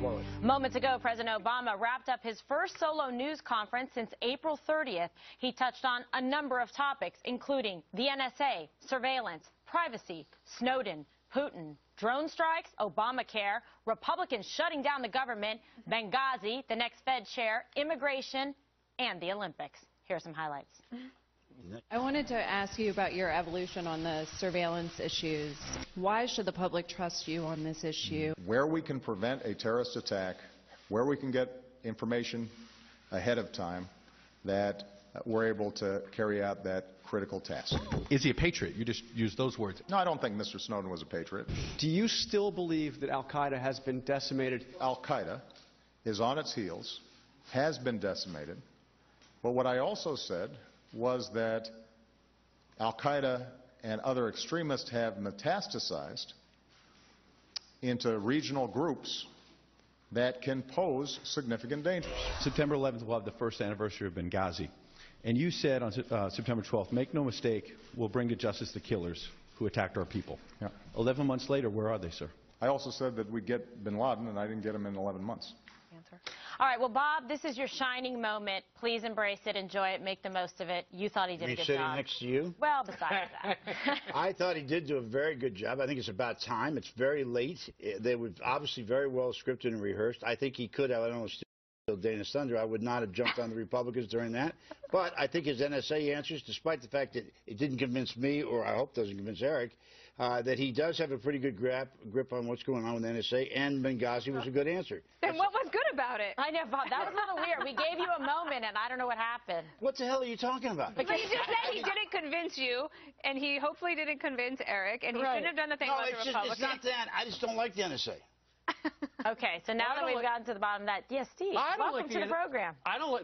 blow it. Moments ago, President Obama wrapped up his first solo news conference since April 30th. He touched on a number of topics, including the NSA, surveillance, privacy, Snowden, Putin, drone strikes, Obamacare, Republicans shutting down the government, Benghazi, the next Fed chair, immigration, and the Olympics. Here are some highlights. I wanted to ask you about your evolution on the surveillance issues. Why should the public trust you on this issue? Where we can prevent a terrorist attack, where we can get information ahead of time, that we're able to carry out that critical task. Is he a patriot? You just used those words. No, I don't think Mr. Snowden was a patriot. Do you still believe that al-Qaeda has been decimated? Al-Qaeda is on its heels, has been decimated. But what I also said was that al-Qaeda and other extremists have metastasized into regional groups that can pose significant dangers. September 11th will have the first anniversary of Benghazi. And you said on September 12th, make no mistake, we'll bring to justice the killers who attacked our people. Yeah. 11 months later, where are they, sir? I also said that we'd get bin Laden, and I didn't get him in 11 months. All right, well, Bob, this is your shining moment. Please embrace it, enjoy it, make the most of it. You thought he did a good job. Sitting next to you? Well, besides that. I thought he did do a very good job. I think it's about time. It's very late. They were obviously very well scripted and rehearsed. I think he could have, I don't know, still Dana's thunder. I would not have jumped on the Republicans during that. But I think his NSA answers, despite the fact that it didn't convince me, or I hope doesn't convince Eric, that he does have a pretty good grip on what's going on with the NSA, and Benghazi was a good answer. Then what was good about it? I know, Bob, that was a little weird. We gave you a moment, and I don't know what happened. What the hell are you talking about? But you just said he didn't convince you, and he hopefully didn't convince Eric, and he shouldn't have done the thing about the Republicans. It's not that. I just don't like the NSA. Okay, so now that we've gotten to the bottom of that, yes, Steve, welcome to the program.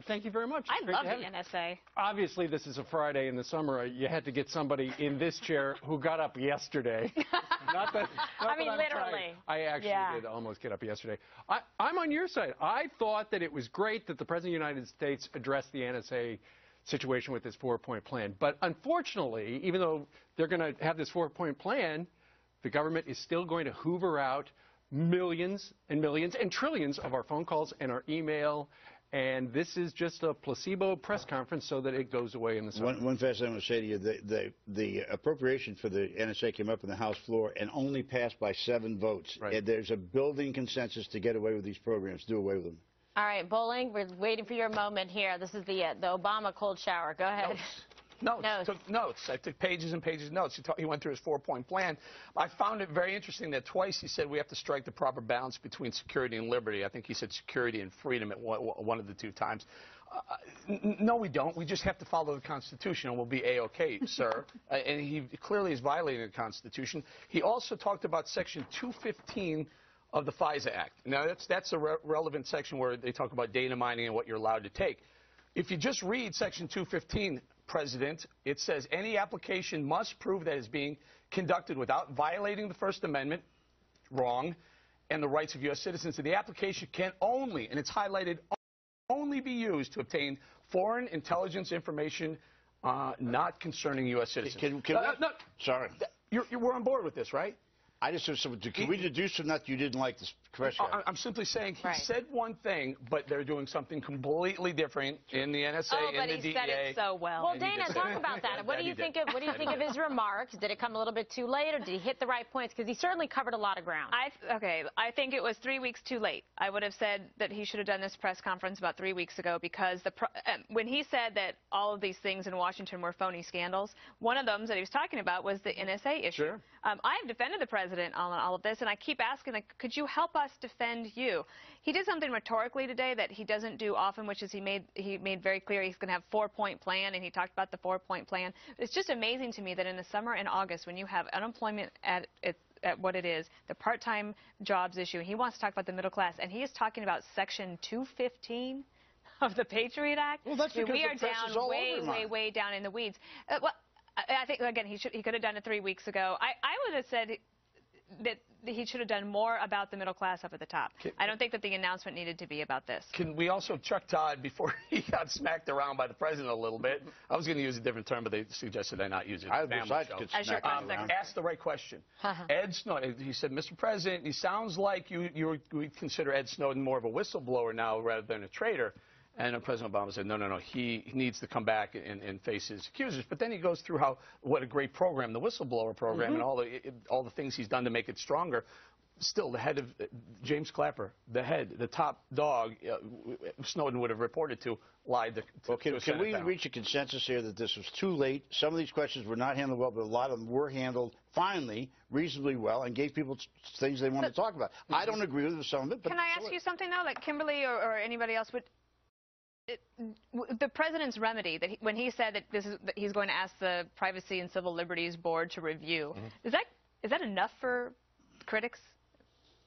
Thank you very much. I love the NSA. Obviously, this is a Friday in the summer. You had to get somebody in this chair who got up yesterday. I mean, literally. I actually did almost get up yesterday. I'm on your side. I thought that it was great that the President of the United States addressed the NSA situation with this 4-point plan. But unfortunately, even though they're going to have this 4-point plan, the government is still going to hoover out millions and millions and trillions of our phone calls and our email, and this is just a placebo press conference so that it goes away in the summer. One fast thing I want to say to you, the appropriation for the NSA came up on the House floor and only passed by 7 votes. Right. And there's a building consensus to get away with these programs, do away with them. All right, Bolling, we're waiting for your moment here. This is the Obama cold shower. Go ahead. Took notes. I took pages and pages of notes. He went through his 4-point plan. I found it very interesting that twice he said we have to strike the proper balance between security and liberty. I think he said security and freedom at one of the 2 times. No, we don't. We just have to follow the Constitution, and we'll be A-OK, sir. And he clearly is violating the Constitution. He also talked about Section 215 of the FISA Act. Now, that's a relevant section where they talk about data mining and what you're allowed to take. If you just read Section 215, President, it says any application must prove that it's being conducted without violating the First Amendment, wrong, and the rights of U.S. citizens. And the application can only, and it's highlighted, only be used to obtain foreign intelligence information not concerning U.S. citizens. Sorry. We're on board with this, right? I just can we deduce from that you didn't like this question? I'm simply saying he said one thing, but they're doing something completely different in the NSA, in the DEA. But he said it so well. Well, Dana, talk about that. What do you think of his remarks? Did it come a little bit too late, or did he hit the right points? Because he certainly covered a lot of ground. I think it was 3 weeks too late. I would have said that he should have done this press conference about 3 weeks ago, because when he said that all of these things in Washington were phony scandals, one of them that he was talking about was the NSA issue. Sure. I have defended the president on all of this, and I keep asking, like, could you help us defend you? He did something rhetorically today that he doesn't do often, which is he made very clear he's going to have 4-point plan, and he talked about the 4-point plan. It's just amazing to me that in the summer and August, when you have unemployment at what it is, the part-time jobs issue, and he wants to talk about the middle class, and he is talking about Section 215 of the Patriot Act. Well, that's because we are the press down is all over way down in the weeds. Well, I think, again, he could have done it 3 weeks ago. I would have said that he should have done more about the middle class up at the top. I don't think that the announcement needed to be about this. Can we also, Chuck Todd, before he got smacked around by the president a little bit, I was going to use a different term, but they suggested I not use it. Ask the right question. Ed Snowden, he said, Mr. President, he sounds like you consider Ed Snowden more of a whistleblower now rather than a traitor. And President Obama said, no, he needs to come back and face his accusers. But then he goes through what a great program, the whistleblower program, and all the things he's done to make it stronger. Still, the head of James Clapper, the top dog, Snowden would have reported to, lied to Can we reach a consensus here that this was too late? Some of these questions were not handled well, but a lot of them were handled finally reasonably well and gave people things they wanted to talk about. I don't agree with some of it. But can I ask you something, though? Like Kimberly or anybody else would... the president's remedy, that when he said that he's going to ask the Privacy and Civil Liberties Board to review, is that enough for critics?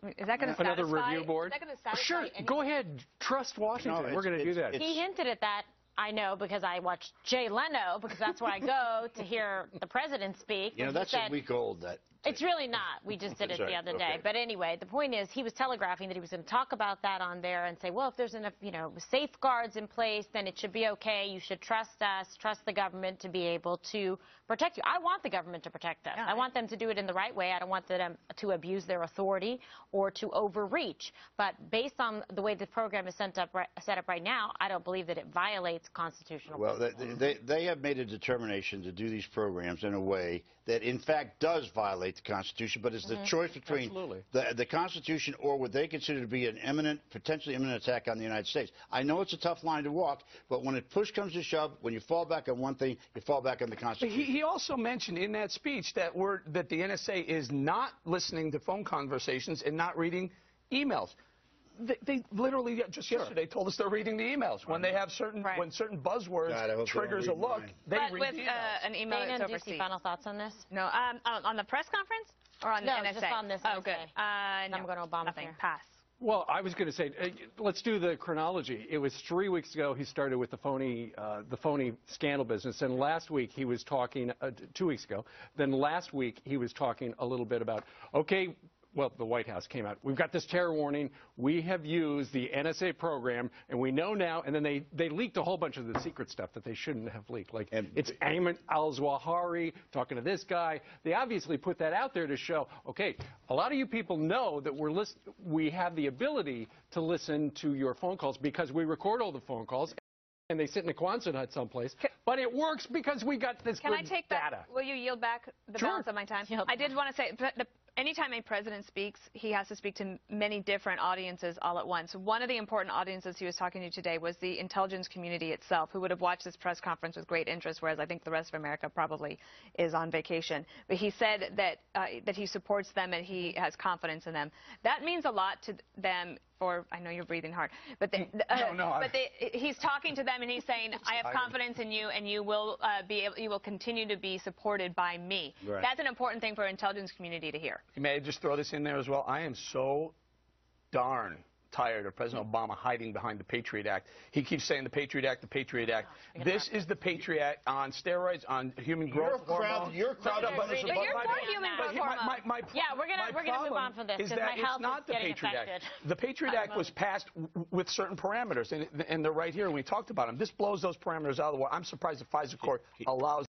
I mean, is that going to satisfy? Another review board? Is that going to satisfy Sure, anyone? go ahead. Trust Washington. We're going to do that. He hinted at that. I know because I watched Jay Leno, because that's where I go to hear the president speak. You know, that's a week old. It's really not. We just did it the other day. But anyway, the point is he was telegraphing that he was going to talk about that on there and say, well, if there's enough, safeguards in place, then it should be okay. You should trust us, trust the government to be able to protect you. I want the government to protect us. I want them to do it in the right way. I don't want them to abuse their authority or to overreach. But based on the way the program is set up right now, I don't believe that it violates constitutional principles. Well, they have made a determination to do these programs in a way that, in fact, does violate the Constitution, but it's the choice between the Constitution or what they consider to be an potentially imminent attack on the United States. I know it's a tough line to walk, but when push comes to shove, when you fall back on one thing, you fall back on the Constitution. He also mentioned in that speech that the NSA is not listening to phone conversations and not reading emails. They literally just yesterday told us they're reading the emails. When they have when certain buzzwords triggers a look, they read the emails. An email that's overseas. Do you see final thoughts on this? No. On the press conference or on the NSA? Just on this. Oh, good. No. I'm going to Obama. Nothing. Pass. Well, I was going to say, let's do the chronology. It was 3 weeks ago he started with the phony scandal business, and last week he was talking, 2 weeks ago, then last week he was talking a little bit about, okay, well, the White House came out. We've got this terror warning. We have used the NSA program, and we know now. And then they leaked a whole bunch of the secret stuff that they shouldn't have leaked. Like it's Ayman al-Zawahiri talking to this guy. They obviously put that out there to show, okay, a lot of you people know that we have the ability to listen to your phone calls because we record all the phone calls. And they sit in a Quonset hut someplace. But it works because we got this Can good I take data. That? Will you yield back the balance of my time? I did want to say, anytime a president speaks, he has to speak to many different audiences all at once. One of the important audiences he was talking to today was the intelligence community itself, who would have watched this press conference with great interest, whereas I think the rest of America probably is on vacation. But he said that he supports them and he has confidence in them. That means a lot to them. I know you're breathing hard, but he's talking to them and he's saying, I have confidence in you and you will continue to be supported by me. Right. That's an important thing for our intelligence community to hear. May I just throw this in there as well? I am so darn tired of President Obama hiding behind the Patriot Act. He keeps saying the Patriot Act, the Patriot Act. This is the Patriot Act on steroids, on human growth hormone. You're for human growth hormone. We're gonna move on from this because my health is getting affected. The Patriot Act was passed with certain parameters, and they're right here. We talked about them. This blows those parameters out of the water. I'm surprised the FISA court allows